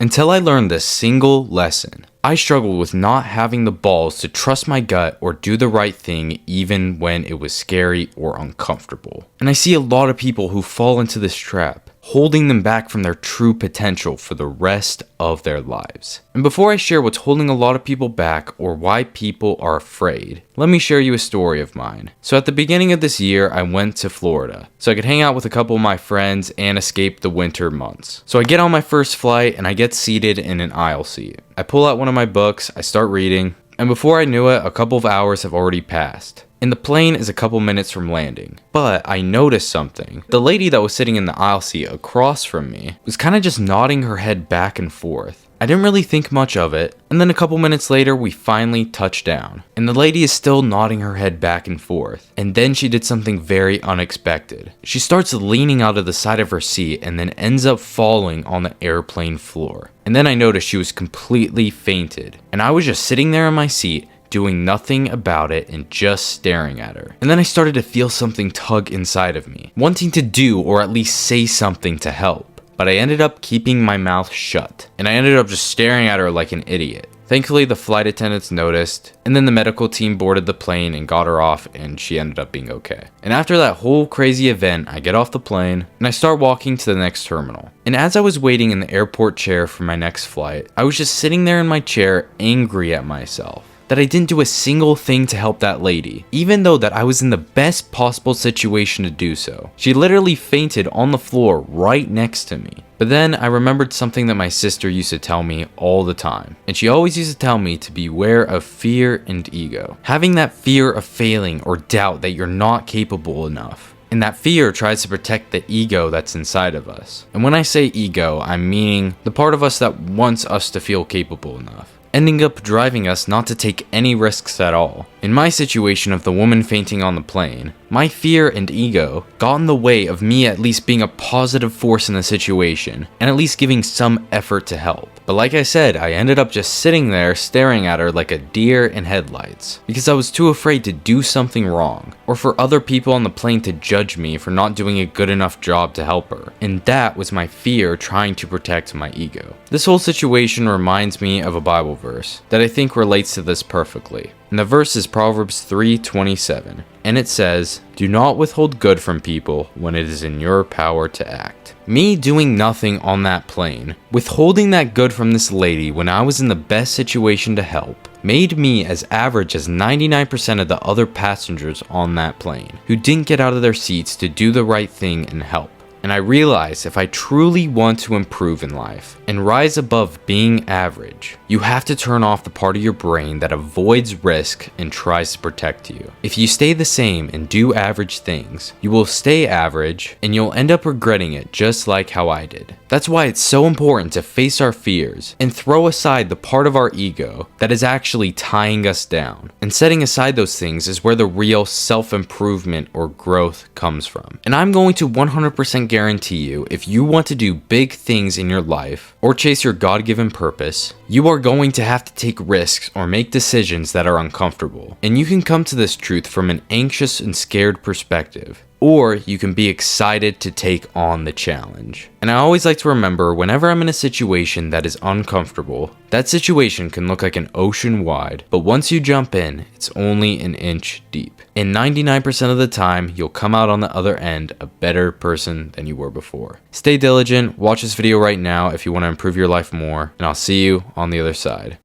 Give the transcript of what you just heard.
Until I learned this single lesson, I struggled with not having the balls to trust my gut or do the right thing even when it was scary or uncomfortable. And I see a lot of people who fall into this trap, holding them back from their true potential for the rest of their lives. And before I share what's holding a lot of people back or why people are afraid, let me share you a story of mine. So at the beginning of this year, I went to Florida so I could hang out with a couple of my friends and escape the winter months. So I get on my first flight and I get seated in an aisle seat. I pull out one of my books, I start reading, and before I knew it, a couple of hours have already passed. And the plane is a couple minutes from landing. But I noticed something. The lady that was sitting in the aisle seat across from me was kind of just nodding her head back and forth. I didn't really think much of it, and then a couple minutes later we finally touched down. And the lady is still nodding her head back and forth. And then she did something very unexpected. She starts leaning out of the side of her seat and then ends up falling on the airplane floor. And then I noticed she was completely fainted. And I was just sitting there in my seat, doing nothing about it and just staring at her. And then I started to feel something tug inside of me, wanting to do or at least say something to help. But I ended up keeping my mouth shut, and I ended up just staring at her like an idiot. Thankfully, the flight attendants noticed, and then the medical team boarded the plane and got her off, and she ended up being okay. And after that whole crazy event, I get off the plane, and I start walking to the next terminal. And as I was waiting in the airport chair for my next flight, I was just sitting there in my chair, angry at myself that I didn't do a single thing to help that lady, even though that I was in the best possible situation to do so. She literally fainted on the floor right next to me. But then I remembered something that my sister used to tell me all the time. And she always used to tell me to beware of fear and ego. Having that fear of failing or doubt that you're not capable enough. And that fear tries to protect the ego that's inside of us. And when I say ego, I'm meaning the part of us that wants us to feel capable enough, ending up driving us not to take any risks at all. In my situation of the woman fainting on the plane, my fear and ego got in the way of me at least being a positive force in the situation and at least giving some effort to help. But like I said, I ended up just sitting there staring at her like a deer in headlights because I was too afraid to do something wrong or for other people on the plane to judge me for not doing a good enough job to help her. And that was my fear trying to protect my ego. This whole situation reminds me of a Bible verse that I think relates to this perfectly. And the verse is Proverbs 3:27, and it says, "Do not withhold good from people when it is in your power to act." Me doing nothing on that plane, withholding that good from this lady when I was in the best situation to help, made me as average as 99% of the other passengers on that plane who didn't get out of their seats to do the right thing and help. And I realized if I truly want to improve in life and rise above being average, you have to turn off the part of your brain that avoids risk and tries to protect you. If you stay the same and do average things, you will stay average and you'll end up regretting it just like how I did. That's why it's so important to face our fears and throw aside the part of our ego that is actually tying us down. And setting aside those things is where the real self-improvement or growth comes from. And I'm going to 100% guarantee you, if you want to do big things in your life or chase your God-given purpose, you are going to have to take risks or make decisions that are uncomfortable. And you can come to this truth from an anxious and scared perspective, or you can be excited to take on the challenge. And I always like to remember, whenever I'm in a situation that is uncomfortable, that situation can look like an ocean wide, but once you jump in, it's only an inch deep. And 99% of the time, you'll come out on the other end a better person than you were before. Stay diligent, watch this video right now if you want to improve your life more, and I'll see you on the other side.